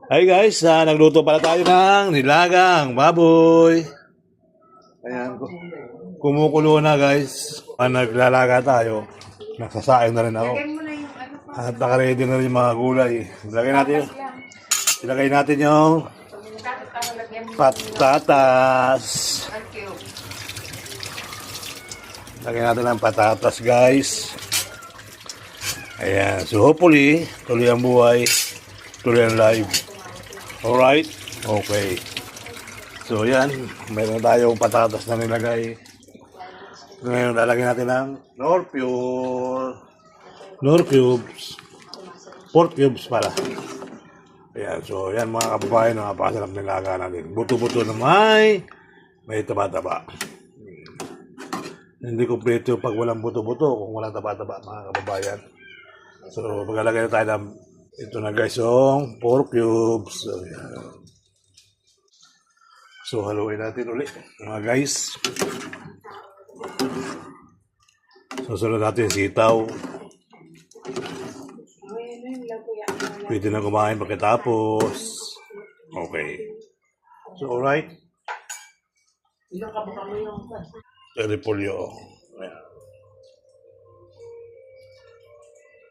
Hi guys, nagluto pala tayo ng nilagang baboy. Ayan, kumukulo na guys. Naglalaga tayo. Nagsasaing na rin ako. At nakaready na rin yung mga gulay. Ilagay natin yung patatas. Lagyan natin ng patatas guys. Ayan, so hopefully, tuloy ang buhay, tuloy ang live. Alright? Okay. So yan, meron tayong patatas na nilagay. Ngayon, lalagyan natin ng Knorr cubes. 4 cubes pala. Ayan, so yan mga kababayan, napakasarap nilaga natin. Buto-buto na may taba-taba. Hindi kompleto pag walang buto-buto, kung walang taba-taba mga kababayan. So, maglalagay na tayo ng ito na guys, yung 4 cubes. So, yan. So, haluin natin ulit mga guys. Susunod natin sitaw. Pwede na kumain pagkatapos. Okay. So, alright. Repolyo.